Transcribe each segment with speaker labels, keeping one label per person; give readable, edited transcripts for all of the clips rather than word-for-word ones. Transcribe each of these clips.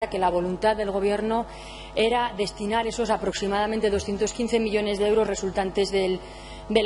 Speaker 1: que la voluntad del Gobierno era destinar esos aproximadamente 215 millones de euros resultantes del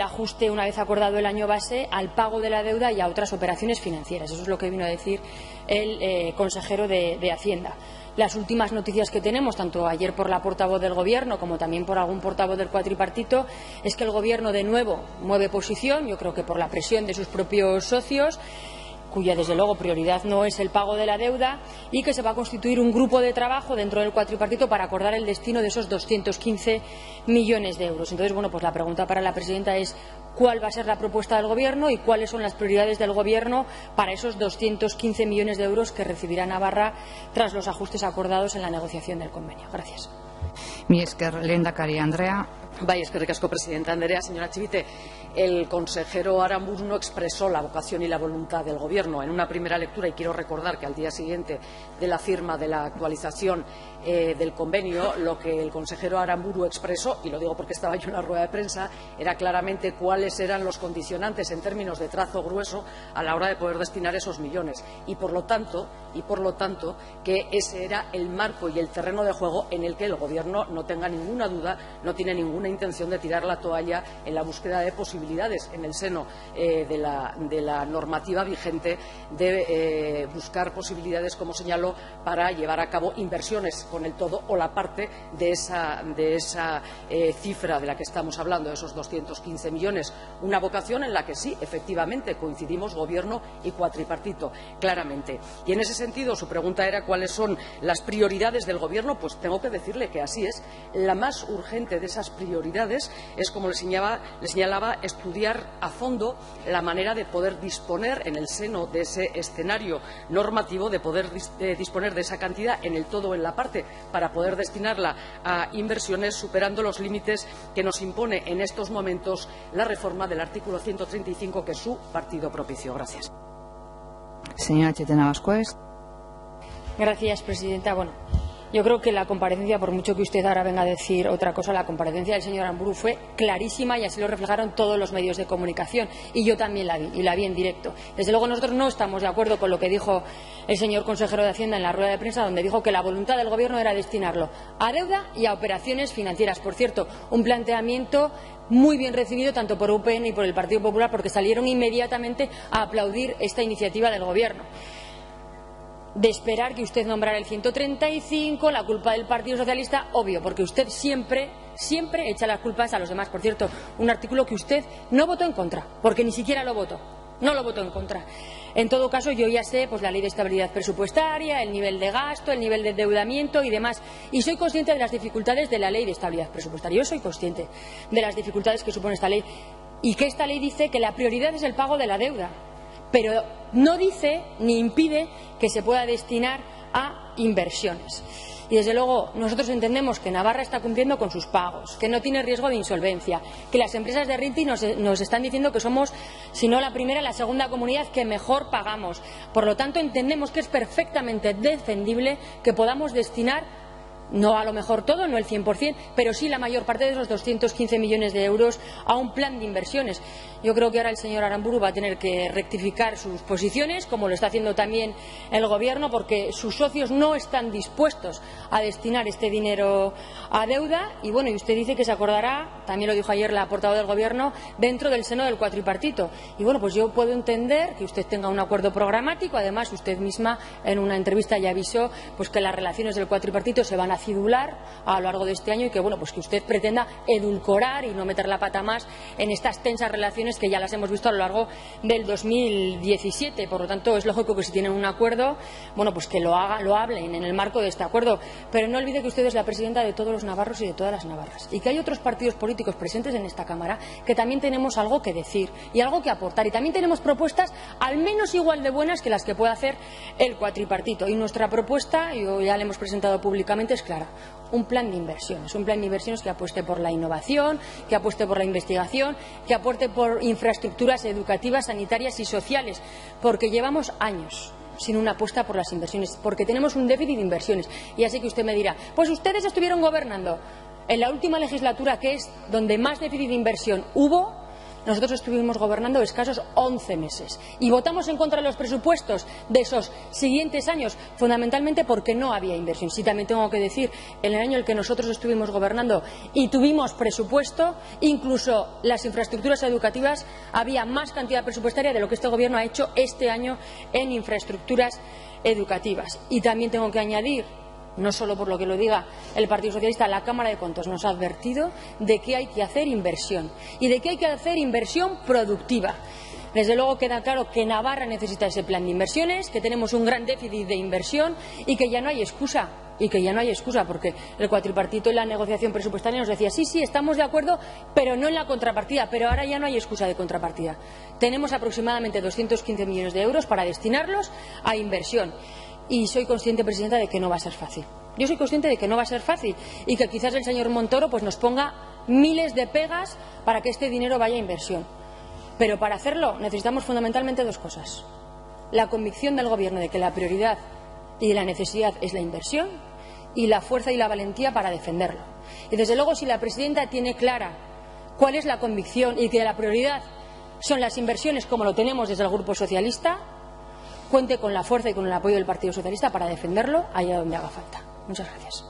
Speaker 1: ajuste, una vez acordado el año base, al pago de la deuda y a otras operaciones financieras. Eso es lo que vino a decir el consejero de Hacienda. Las últimas noticias que tenemos, tanto ayer por la portavoz del Gobierno como también por algún portavoz del cuatripartito, es que el Gobierno de nuevo mueve posición, yo creo que por la presión de sus propios socios, cuya desde luego prioridad no es el pago de la deuda, y que se va a constituir un grupo de trabajo dentro del cuatripartito para acordar el destino de esos 215 millones de euros. Entonces, bueno, pues la pregunta para la presidenta es cuál va a ser la propuesta del Gobierno y cuáles son las prioridades del Gobierno para esos 215 millones de euros que recibirá Navarra tras los ajustes acordados en la negociación del convenio. Gracias.
Speaker 2: Mi esker, lehendakari Andrea.
Speaker 3: Bai, eskerrik asko, presidenta Andrea. Señora Chivite, el consejero Aramburu no expresó la vocación y la voluntad del Gobierno en una primera lectura, y quiero recordar que al día siguiente de la firma de la actualización del convenio, lo que el consejero Aramburu expresó, y lo digo porque estaba yo en la rueda de prensa, era claramente cuáles eran los condicionantes en términos de trazo grueso a la hora de poder destinar esos millones, y por lo tanto que ese era el marco y el terreno de juego en el que el Gobierno, no tenga ninguna duda, no tiene ninguna intención de tirar la toalla en la búsqueda de posibilidades en el seno de la normativa vigente, de buscar posibilidades, como señaló, para llevar a cabo inversiones con el todo o la parte de esa cifra de la que estamos hablando, de esos 215 millones. Una vocación en la que sí, efectivamente, coincidimos Gobierno y cuatripartito, claramente. Y en ese sentido, su pregunta era cuáles son las prioridades del Gobierno. Pues tengo que decirle que así es. La más urgente de esas prioridades es, como le señalaba, estudiar a fondo la manera de poder disponer en el seno de ese escenario normativo, de poder disponer de esa cantidad en el todo o en la parte, para poder destinarla a inversiones, superando los límites que nos impone en estos momentos la reforma del artículo 135 que su partido propició. Gracias.
Speaker 2: Señora Chetena Bascuez.
Speaker 1: Gracias, presidenta. Bueno, yo creo que la comparecencia, por mucho que usted ahora venga a decir otra cosa, la comparecencia del señor Aramburu fue clarísima y así lo reflejaron todos los medios de comunicación, y yo también la vi, y la vi en directo. Desde luego nosotros no estamos de acuerdo con lo que dijo el señor consejero de Hacienda en la rueda de prensa, donde dijo que la voluntad del Gobierno era destinarlo a deuda y a operaciones financieras. Por cierto, un planteamiento muy bien recibido tanto por UPN y por el Partido Popular, porque salieron inmediatamente a aplaudir esta iniciativa del Gobierno. De esperar que usted nombrara el 135, la culpa del Partido Socialista, obvio, porque usted siempre echa las culpas a los demás. Por cierto, un artículo que usted no votó en contra, porque ni siquiera lo votó. No lo votó en contra. En todo caso, yo ya sé pues la ley de estabilidad presupuestaria, el nivel de gasto, el nivel de endeudamiento y demás. Y soy consciente de las dificultades de la ley de estabilidad presupuestaria. Yo soy consciente de las dificultades que supone esta ley. Y que esta ley dice que la prioridad es el pago de la deuda, pero no dice ni impide que se pueda destinar a inversiones. Y desde luego nosotros entendemos que Navarra está cumpliendo con sus pagos, que no tiene riesgo de insolvencia, que las empresas de renting nos están diciendo que somos, si no la primera, la segunda comunidad que mejor pagamos. Por lo tanto, entendemos que es perfectamente defendible que podamos destinar, no a lo mejor todo, no el 100%, pero sí la mayor parte de esos 215 millones de euros a un plan de inversiones. Yo creo que ahora el señor Aramburu va a tener que rectificar sus posiciones, como lo está haciendo también el Gobierno, porque sus socios no están dispuestos a destinar este dinero a deuda. Y bueno, y usted dice que se acordará, también lo dijo ayer la portavoz del Gobierno, dentro del seno del cuatripartito. Y bueno, pues yo puedo entender que usted tenga un acuerdo programático. Además, usted misma en una entrevista ya avisó pues que las relaciones del cuatripartito se van a acidular a lo largo de este año, y que bueno, pues que usted pretenda edulcorar y no meter la pata más en estas tensas relaciones que ya las hemos visto a lo largo del 2017. Por lo tanto, es lógico que si tienen un acuerdo, bueno, pues que lo hablen en el marco de este acuerdo. Pero no olvide que usted es la presidenta de todos los navarros y de todas las navarras, y que hay otros partidos políticos presentes en esta Cámara que también tenemos algo que decir y algo que aportar, y también tenemos propuestas al menos igual de buenas que las que puede hacer el cuatripartito. Y nuestra propuesta, yo ya la hemos presentado públicamente, es clara: un plan de inversiones que apueste por la innovación, que apueste por la investigación, que apueste por infraestructuras educativas, sanitarias y sociales, porque llevamos años sin una apuesta por las inversiones, porque tenemos un déficit de inversiones. Y así que usted me dirá, pues ustedes estuvieron gobernando en la última legislatura, que es donde más déficit de inversión hubo, nosotros estuvimos gobernando escasos 11 meses y votamos en contra de los presupuestos de esos siguientes años, fundamentalmente porque no había inversión. Sí, también tengo que decir, en el año en el que nosotros estuvimos gobernando y tuvimos presupuesto, incluso las infraestructuras educativas, había más cantidad presupuestaria de lo que este Gobierno ha hecho este año en infraestructuras educativas. Y también tengo que añadir, no solo por lo que lo diga el Partido Socialista, la Cámara de Cuentas nos ha advertido de que hay que hacer inversión y de que hay que hacer inversión productiva. Desde luego queda claro que Navarra necesita ese plan de inversiones, que tenemos un gran déficit de inversión y que ya no hay excusa. Porque el cuatripartito en la negociación presupuestaria nos decía sí, estamos de acuerdo, pero no en la contrapartida. Pero ahora ya no hay excusa de contrapartida. Tenemos aproximadamente 215 millones de euros para destinarlos a inversión. Y soy consciente, Presidenta, de que no va a ser fácil. Yo soy consciente de que no va a ser fácil y que quizás el señor Montoro nos ponga miles de pegas para que este dinero vaya a inversión. Pero para hacerlo necesitamos fundamentalmente dos cosas. La convicción del Gobierno de que la prioridad y la necesidad es la inversión y la fuerza y la valentía para defenderlo. Y desde luego, si la Presidenta tiene clara cuál es la convicción y que la prioridad son las inversiones, como lo tenemos desde el Grupo Socialista, cuente con la fuerza y con el apoyo del Partido Socialista para defenderlo allá donde haga falta. Muchas gracias.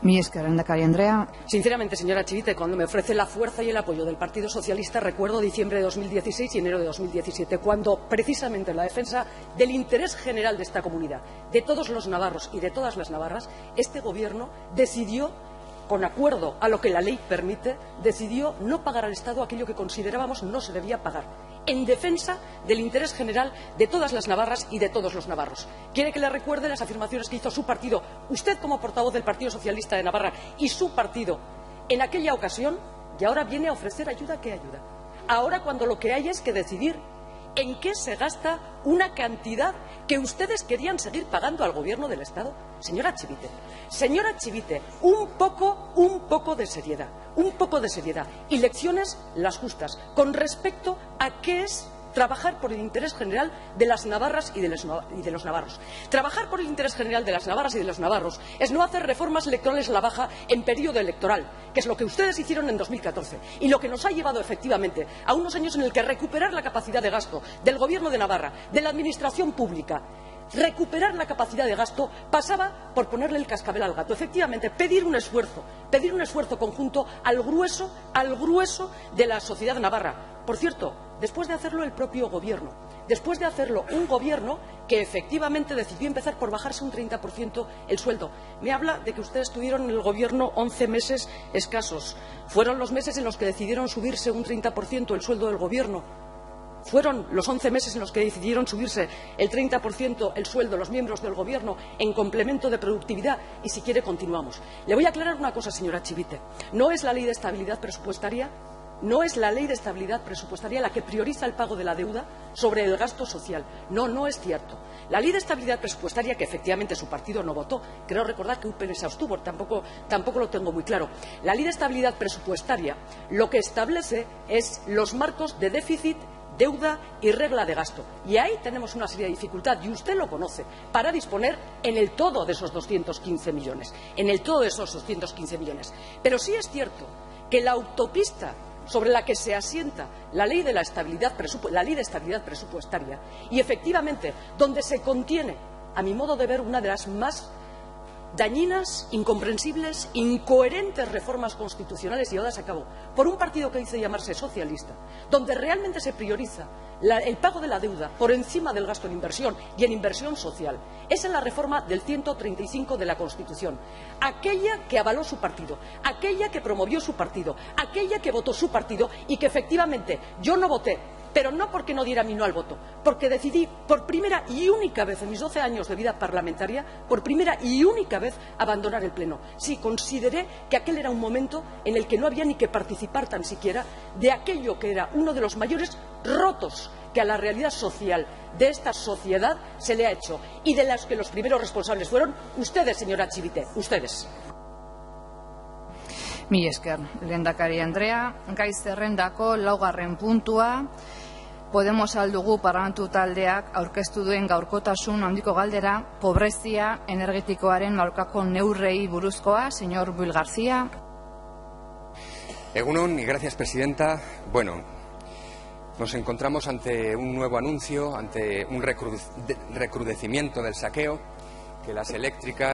Speaker 2: Mi esker, lehendakari Andrea.
Speaker 3: Sinceramente, señora Chivite, cuando me ofrece la fuerza y el apoyo del Partido Socialista, recuerdo diciembre de 2016 y enero de 2017, cuando precisamente en la defensa del interés general de esta comunidad, de todos los navarros y de todas las navarras, este Gobierno decidió, con acuerdo a lo que la ley permite, decidió no pagar al Estado aquello que considerábamos no se debía pagar, en defensa del interés general de todas las navarras y de todos los navarros. ¿Quiere que le recuerde las afirmaciones que hizo su partido, usted como portavoz del Partido Socialista de Navarra y su partido en aquella ocasión? Y ahora viene a ofrecer ayuda. ¿Qué ayuda? Ahora, cuando lo que hay es que decidir en qué se gasta una cantidad que ustedes querían seguir pagando al Gobierno del Estado. Señora Chivite, un poco de seriedad, y lecciones las justas con respecto a qué es trabajar por el interés general de las navarras y de los navarros. Trabajar por el interés general de las navarras y de los navarros es no hacer reformas electorales a la baja en periodo electoral, que es lo que ustedes hicieron en 2014 y lo que nos ha llevado efectivamente a unos años en el que recuperar la capacidad de gasto del Gobierno de Navarra, de la Administración pública, recuperar la capacidad de gasto pasaba por ponerle el cascabel al gato. Efectivamente, pedir un esfuerzo conjunto al grueso de la sociedad navarra. Por cierto, después de hacerlo el propio Gobierno, después de hacerlo un Gobierno que efectivamente decidió empezar por bajarse un 30% el sueldo. Me habla de que ustedes tuvieron en el Gobierno 11 meses escasos. Fueron los meses en los que decidieron subirse un 30% el sueldo del Gobierno. Fueron los 11 meses en los que decidieron subirse el 30% el sueldo los miembros del Gobierno en complemento de productividad. Y si quiere, continuamos. Le voy a aclarar una cosa, señora Chivite. No es la ley de estabilidad presupuestaria la que prioriza el pago de la deuda sobre el gasto social. No es cierto. La ley de estabilidad presupuestaria, que efectivamente su partido no votó, creo recordar que UPN se abstuvo, tampoco lo tengo muy claro. La ley de estabilidad presupuestaria lo que establece es los marcos de déficit, deuda y regla de gasto. Y ahí tenemos una seria dificultad, y usted lo conoce, para disponer en el todo de esos 215 millones. Pero sí es cierto que la autopista sobre la que se asienta la ley de estabilidad presupuestaria, y efectivamente donde se contiene, a mi modo de ver, una de las más dañinas, incomprensibles, incoherentes reformas constitucionales llevadas a cabo por un partido que dice llamarse socialista, donde realmente se prioriza el pago de la deuda por encima del gasto en inversión y en inversión social, es en la reforma del 135 de la Constitución, aquella que avaló su partido, aquella que promovió su partido, aquella que votó su partido y que efectivamente yo no voté. Pero no porque no diera mi no al voto, porque decidí por primera y única vez en mis 12 años de vida parlamentaria, por primera y única vez, abandonar el Pleno. Sí, consideré que aquel era un momento en el que no había ni que participar tan siquiera de aquello que era uno de los mayores rotos que a la realidad social de esta sociedad se le ha hecho, y de las que los primeros responsables fueron ustedes, señora Chivite, ustedes.
Speaker 2: Mi esker, lehendakari Andrea, gai zerrendako laugarren puntua, Podemos aldugu parlamentu taldeak aurkeztu duen gaurkotasun handiko galdera, pobrezia energetikoaren aurkako neurrei buruzkoa, señor Buil García.
Speaker 4: Egunon y gracias, presidenta. Bueno, nos encontramos ante un nuevo anuncio, ante un recrudecimiento del saqueo, que las eléctricas